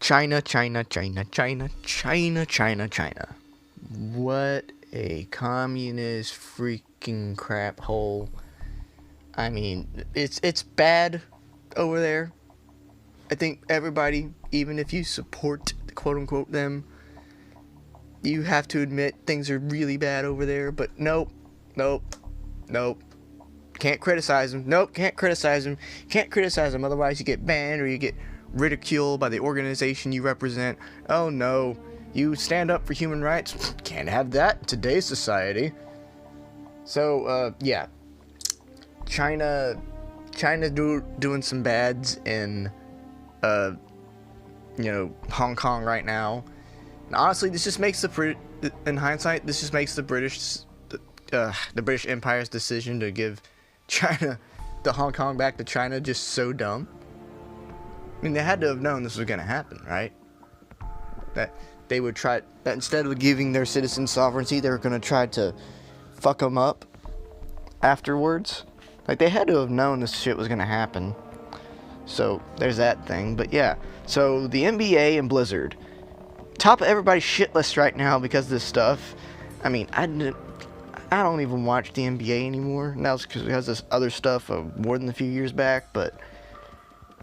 China, China, China, China, China, China, China. What a communist freaking crap hole. I mean, it's bad over there. I think everybody, even if you support quote unquote them, you have to admit things are really bad over there. But nope. Can't criticize them. Nope, can't criticize them. Can't criticize them, otherwise you get banned or you get ridiculed by the organization you represent. Oh no, you stand up for human rights? Can't have that in today's society. So, yeah. China's doing some bads in, Hong Kong right now. And honestly, this just makes in hindsight, this just makes the British Empire's decision to give the Hong Kong back to China just so dumb. I mean, they had to have known this was going to happen, right? That they would try, that instead of giving their citizens sovereignty, they were going to try to fuck them up afterwards. Like, they had to have known this shit was going to happen. So, there's that thing. But yeah, so the NBA and Blizzard, top of everybody's shit list right now because of this stuff. I mean, I don't even watch the NBA anymore. Now it's because it has this other stuff more than a few years back, but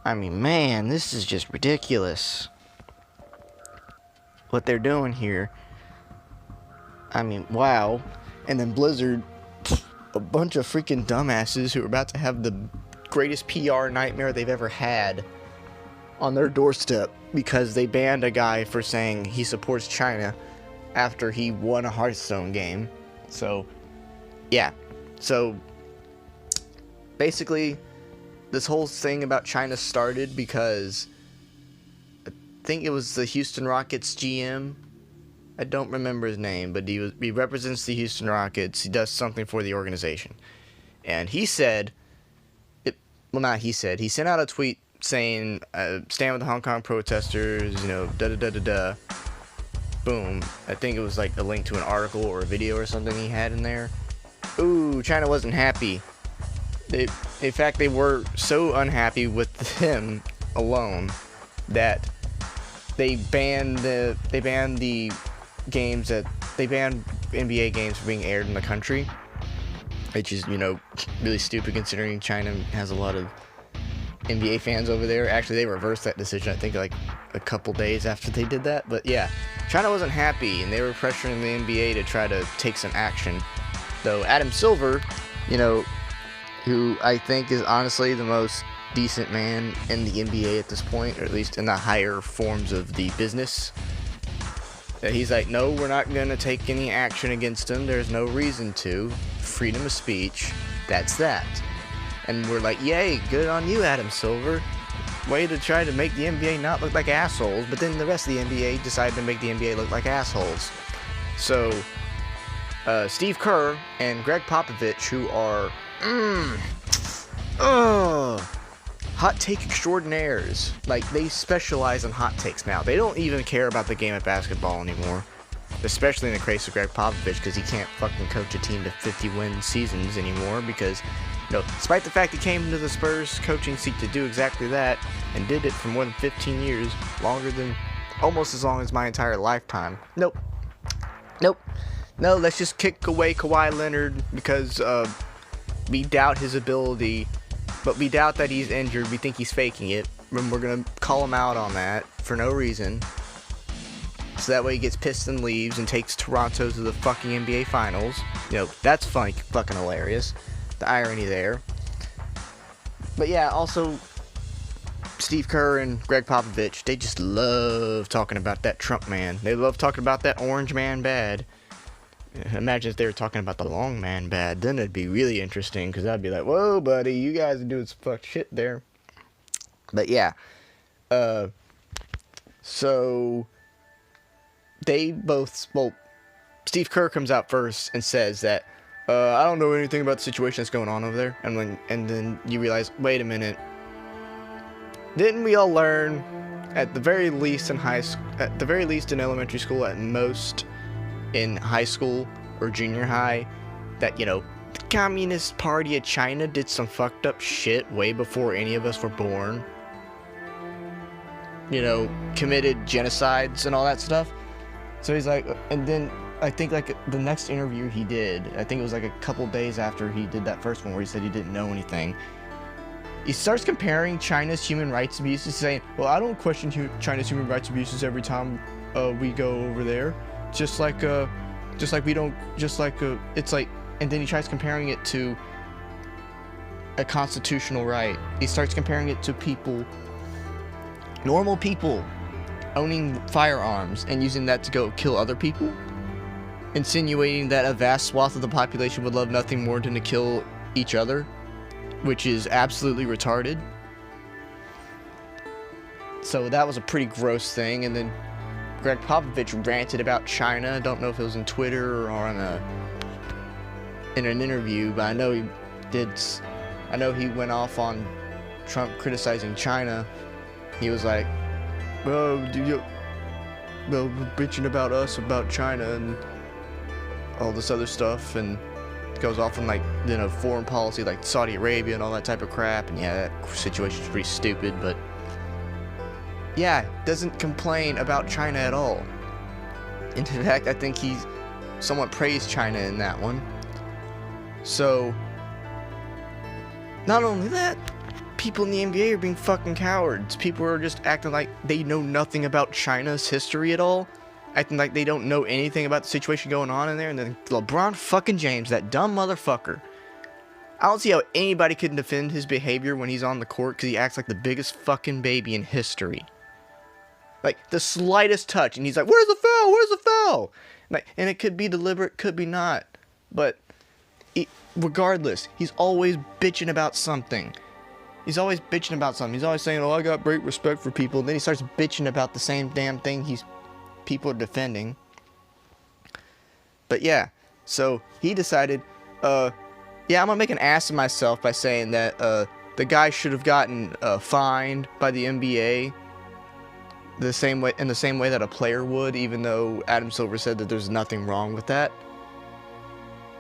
I mean, man, this is just ridiculous what they're doing here. I mean, wow. And then Blizzard, a bunch of freaking dumbasses who are about to have the greatest PR nightmare they've ever had on their doorstep because they banned a guy for saying he supports China after he won a Hearthstone game. So, yeah. So, basically, this whole thing about China started because I think it was the Houston Rockets GM. I don't remember his name, but he represents the Houston Rockets. He does something for the organization. And he said, he sent out a tweet saying, stand with the Hong Kong protesters, da-da-da-da-da. Boom. I think it was like a link to an article or a video or something he had in there. Ooh, China wasn't happy. In fact, they were so unhappy with him alone that they banned NBA games from being aired in the country, which is, really stupid considering China has a lot of NBA fans over there. Actually, they reversed that decision, I think, like a couple days after they did that. But yeah, China wasn't happy, and they were pressuring the NBA to try to take some action. Though Adam Silver, who I think is honestly the most decent man in the NBA at this point, or at least in the higher forms of the business, he's like, no, we're not going to take any action against him. There's no reason to. Freedom of speech. That's that. And we're like, yay, good on you, Adam Silver. Way to try to make the NBA not look like assholes, but then the rest of the NBA decided to make the NBA look like assholes. So, Steve Kerr and Greg Popovich, who are, hot take extraordinaires. Like, they specialize in hot takes now. They don't even care about the game of basketball anymore. Especially in the case of Greg Popovich, because he can't fucking coach a team to 50-win seasons anymore, because, despite the fact he came into the Spurs coaching seat to do exactly that, and did it for more than 15 years, almost as long as my entire lifetime. Nope. No, let's just kick away Kawhi Leonard, because, we doubt his ability, but we doubt that he's injured. We think he's faking it, and we're gonna call him out on that for no reason. So that way he gets pissed and leaves and takes Toronto to the fucking NBA Finals. That's funny, fucking hilarious. The irony there. But yeah, also, Steve Kerr and Greg Popovich, they just love talking about that Trump man. They love talking about that orange man bad. Imagine if they were talking about the long man bad. Then it'd be really interesting, because I'd be like, whoa, buddy, you guys are doing some fucked shit there. But yeah. So they both, Steve Kerr comes out first and says that, I don't know anything about the situation that's going on over there. And then you realize, wait a minute. Didn't we all learn, at the very least in elementary school, at most in high school or junior high, that, the Communist Party of China did some fucked up shit way before any of us were born? you know, committed genocides and all that stuff. So he's like, and then I think like the next interview he did, I think it was like a couple days after he did that first one where he said he didn't know anything. He starts comparing China's human rights abuses, saying, well, I don't question China's human rights abuses every time we go over there. It's like, and then he tries comparing it to a constitutional right. He starts comparing it to people, normal people, owning firearms and using that to go kill other people, insinuating that a vast swath of the population would love nothing more than to kill each other, which is absolutely retarded. So that was a pretty gross thing. And then Greg Popovich ranted about China. I don't know if it was on Twitter or on in an interview, but I know he did. I know he went off on Trump criticizing China. He was like, well, bitching about us, about China, and all this other stuff, and goes off on, like, you know, foreign policy, like Saudi Arabia and all that type of crap. And yeah, that situation's pretty stupid, but yeah, doesn't complain about China at all. In fact, I think he somewhat praised China in that one. So, not only that, people in the NBA are being fucking cowards. People are just acting like they know nothing about China's history at all. Acting like they don't know anything about the situation going on in there. And then LeBron fucking James, that dumb motherfucker. I don't see how anybody can defend his behavior when he's on the court, because he acts like the biggest fucking baby in history. Like, the slightest touch, and he's like, where's the foul? Where's the foul? Like, and it could be deliberate, could be not. But regardless, he's always bitching about something. He's always bitching about something. He's always saying, oh, I got great respect for people. And then he starts bitching about the same damn thing people are defending. But yeah, so he decided, yeah, I'm gonna make an ass of myself by saying that the guy should have gotten fined by the NBA in the same way that a player would, even though Adam Silver said that there's nothing wrong with that.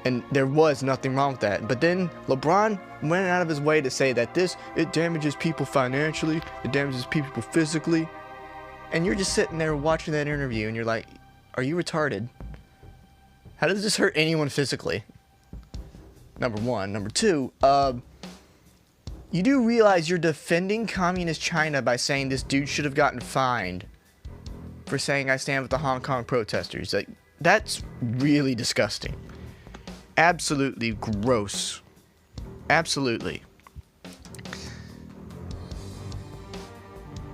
And there was nothing wrong with that. But then LeBron went out of his way to say that it damages people financially, it damages people physically. And you're just sitting there watching that interview and you're like, are you retarded? How does this hurt anyone physically? Number one. Number two, you do realize you're defending communist China by saying this dude should have gotten fined for saying I stand with the Hong Kong protesters. Like, that's really disgusting. Absolutely gross. Absolutely.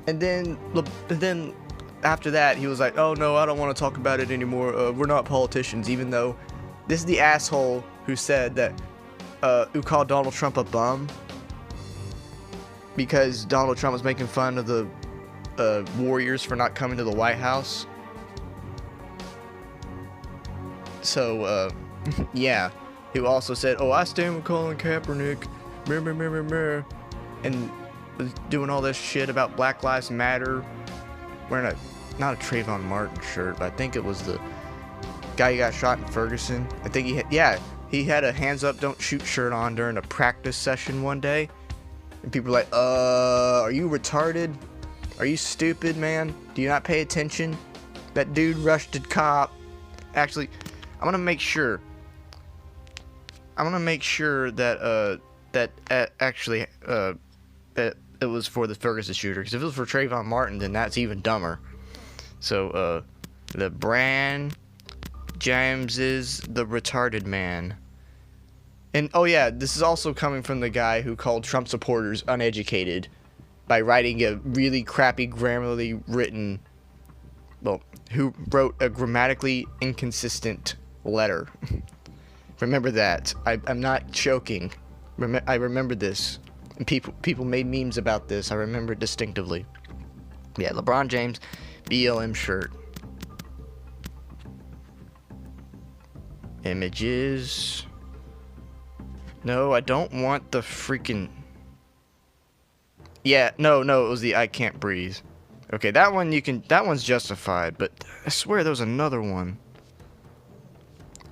And then after that, he was like, oh no, I don't want to talk about it anymore. We're not politicians, even though this is the asshole who said that, who called Donald Trump a bum because Donald Trump was making fun of the Warriors for not coming to the White House. So, yeah. Who also said, oh, I stand with Colin Kaepernick, and was doing all this shit about Black Lives Matter, wearing not a Trayvon Martin shirt, but I think it was the guy who got shot in Ferguson. I think he had a hands up, don't shoot shirt on during a practice session one day, and people were like, are you retarded? Are you stupid, man? Do you not pay attention? That dude rushed a cop. Actually, I'm gonna make sure that that it was for the Ferguson shooter, because if it was for Trayvon Martin, then that's even dumber. So, the brand James is the retarded man. And, oh yeah, this is also coming from the guy who called Trump supporters uneducated by writing a really crappy grammarly written, well, who wrote a grammatically inconsistent letter. Remember that. I'm not joking. I remember this. And people made memes about this. I remember it distinctively. Yeah, LeBron James, BLM shirt. Images. No, I don't want the freaking... Yeah, no, it was the I Can't Breathe. Okay, that one's justified, but I swear there was another one.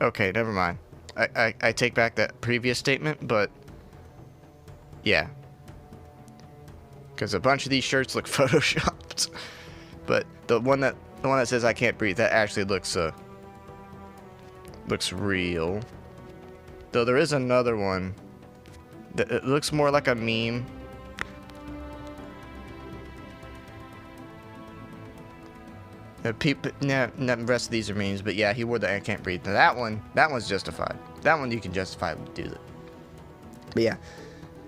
Okay, never mind. I take back that previous statement, but... Yeah. because a bunch of these shirts look photoshopped. But the one that says "I can't breathe," that actually looks real. Though there is another one that it looks more like a meme. The rest of these are memes, but yeah, he wore the "I can't breathe." Now that one's justified. That one you can justifiably do that. But yeah,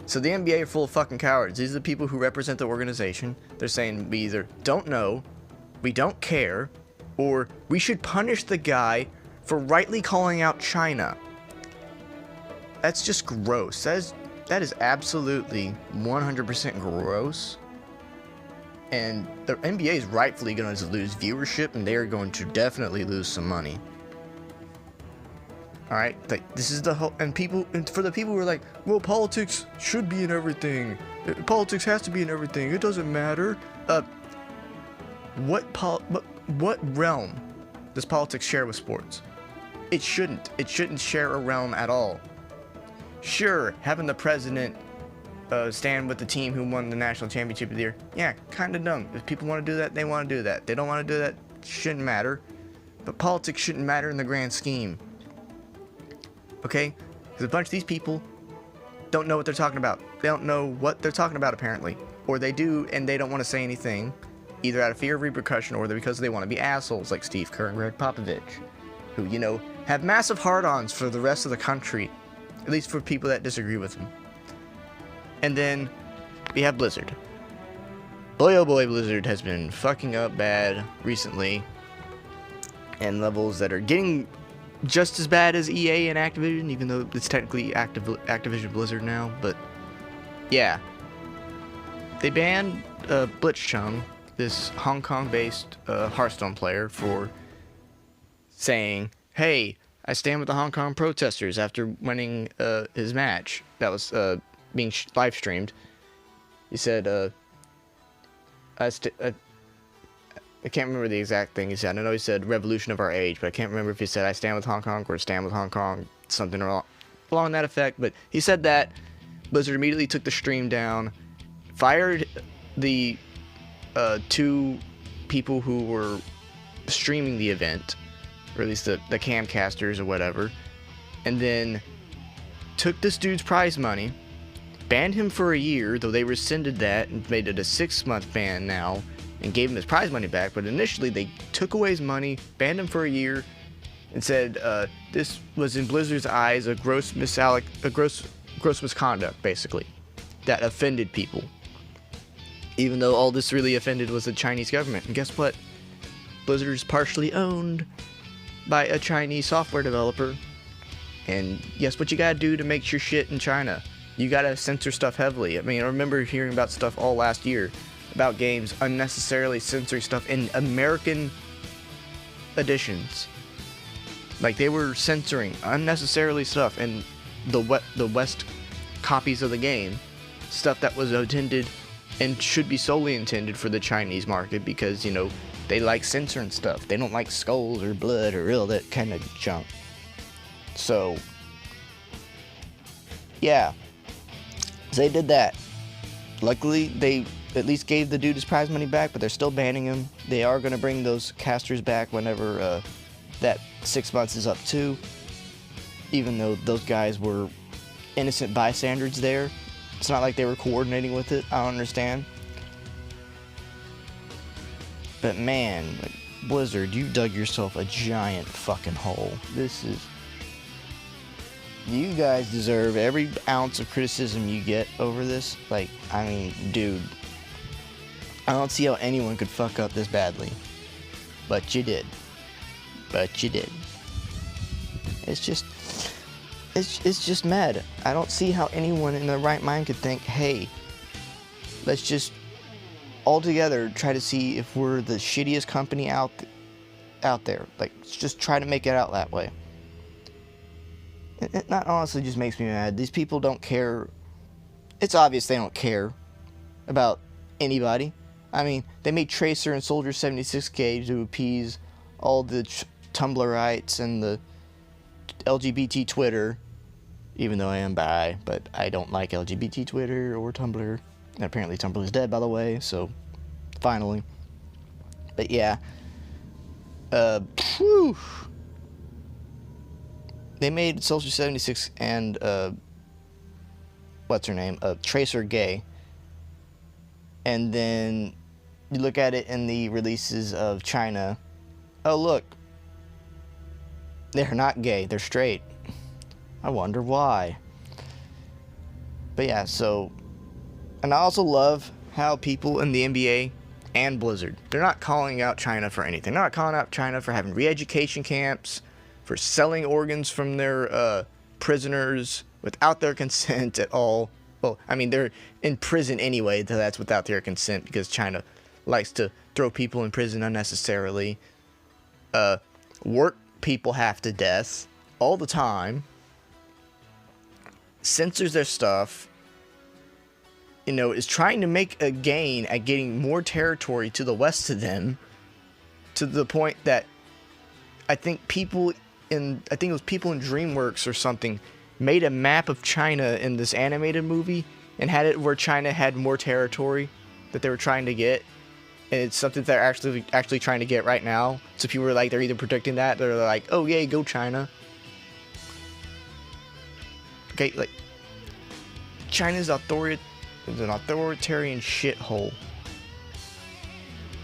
so the NBA are full of fucking cowards. These are the people who represent the organization. They're saying we either don't know, we don't care, or we should punish the guy for rightly calling out China. That's just gross. That is absolutely 100% gross. And the NBA is rightfully going to lose viewership, and they are going to definitely lose some money. All right, like this is the whole, and for the people who are like, well, politics should be in everything. Politics has to be in everything. It doesn't matter. What realm does politics share with sports? It shouldn't. It shouldn't share a realm at all. Sure, having the president stand with the team who won the national championship of the year, yeah, kind of dumb. If people want to do that, they want to do that. They don't want to do that, shouldn't matter. But politics shouldn't matter in the grand scheme. Okay? Because a bunch of these people don't know what they're talking about. They don't know what they're talking about, apparently. Or they do, and they don't want to say anything, either out of fear of repercussion or because they want to be assholes like Steve Kerr and Greg Popovich, who, you know, have massive hard-ons for the rest of the country, at least for people that disagree with them. And then we have Blizzard. Boy, oh boy, Blizzard has been fucking up bad recently, and levels that are getting just as bad as EA and Activision, even though it's technically Activision Blizzard now. But yeah, they banned Blitzchung, this Hong Kong-based Hearthstone player, for saying, "Hey, I stand with the Hong Kong protesters," after winning his match that was being live streamed. He said, I can't remember the exact thing he said. I know he said "revolution of our age," but I can't remember if he said "I stand with Hong Kong" or "stand with Hong Kong," something along that effect. But he said that. Blizzard immediately took the stream down, fired the two people who were streaming the event, or at least the camcasters or whatever, and then took this dude's prize money, banned him for a year, though they rescinded that and made it a 6-month ban now, and gave him his prize money back. But initially they took away his money, banned him for a year, and said this was in Blizzard's eyes a gross misconduct, basically, that offended people. Even though all this really offended was the Chinese government. And guess what? Blizzard is partially owned by a Chinese software developer. And guess what you gotta do to make your shit in China? You gotta censor stuff heavily. I mean, I remember hearing about stuff all last year about games unnecessarily censoring stuff in American editions. Like, they were censoring unnecessarily stuff in the West copies of the game, stuff that was intended and should be solely intended for the Chinese market, because, you know, they like censoring stuff. They don't like skulls or blood or all that kind of junk. So, yeah, they did that. Luckily, they at least gave the dude his prize money back, but they're still banning him. They are going to bring those casters back whenever that 6 months is up too, even though those guys were innocent bystanders there. It's not like they were coordinating with it. I don't understand. But man, like, Blizzard, you dug yourself a giant fucking hole. You guys deserve every ounce of criticism you get over this. Like, I mean, dude, I don't see how anyone could fuck up this badly. But you did. It's just mad. I don't see how anyone in their right mind could think, hey, let's just all together try to see if we're the shittiest company out there. Like, just try to make it out that way. It not honestly just makes me mad. These people don't care. It's obvious they don't care about anybody. I mean, they made Tracer and Soldier 76K to appease all the Tumblrites and the LGBT Twitter, even though I am bi, but I don't like LGBT Twitter or Tumblr. And apparently Tumblr is dead, by the way, so finally. But yeah. Whew. They made Soldier 76 and, what's her name? Tracer gay. And then you look at it in the releases of China. Oh, look. They're not gay, they're straight. I wonder why. But yeah, so... And I also love how people in the NBA and Blizzard, they're not calling out China for anything. They're not calling out China for having re-education camps, for selling organs from their prisoners without their consent at all. Well, I mean, they're in prison anyway, so that's without their consent because China likes to throw people in prison unnecessarily. Work people half to death all the time. Censors their stuff. You know, is trying to make a gain at getting more territory to the west of them, to the point that I think it was people in DreamWorks or something, made a map of China in this animated movie and had it where China had more territory that they were trying to get, and it's something they're actually trying to get right now. So people are like, they're either predicting that, they're like, oh yay, go China. Okay, like, China's an authoritarian shithole.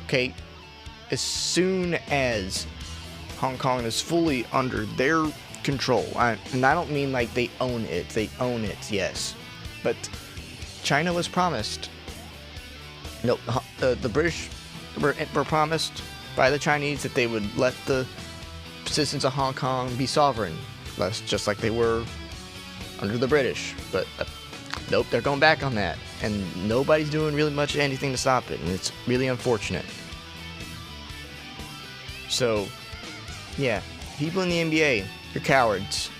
Okay, as soon as Hong Kong is fully under their control, and I don't mean like they own it. They own it, yes, but China was promised. No, the British were promised by the Chinese that they would let the citizens of Hong Kong be sovereign, just like they were under the British. But nope, they're going back on that, and nobody's doing really much anything to stop it, and it's really unfortunate. So, yeah, people in the NBA, you're cowards.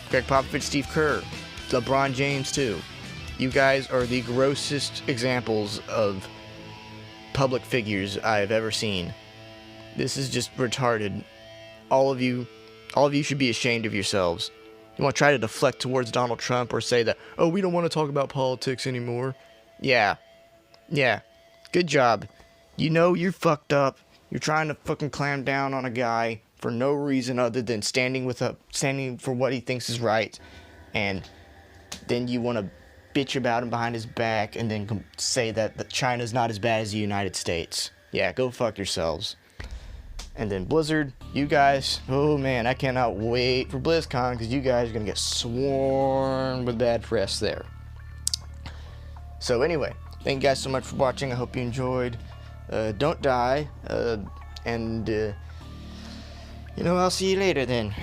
Greg Popovich, Steve Kerr, LeBron James too. You guys are the grossest examples of public figures I've ever seen. This is just retarded. All of you should be ashamed of yourselves. You want to try to deflect towards Donald Trump or say that, oh, we don't want to talk about politics anymore. Yeah. Good job. You know you're fucked up. You're trying to fucking clamp down on a guy for no reason other than standing for what he thinks is right, and then you want to bitch about him behind his back and then say that China's not as bad as the United States. Yeah, go fuck yourselves. And then Blizzard, you guys, oh man, I cannot wait for BlizzCon because you guys are going to get swarmed with bad press there. So anyway, thank you guys so much for watching. I hope you enjoyed. Don't die, and, I'll see you later then.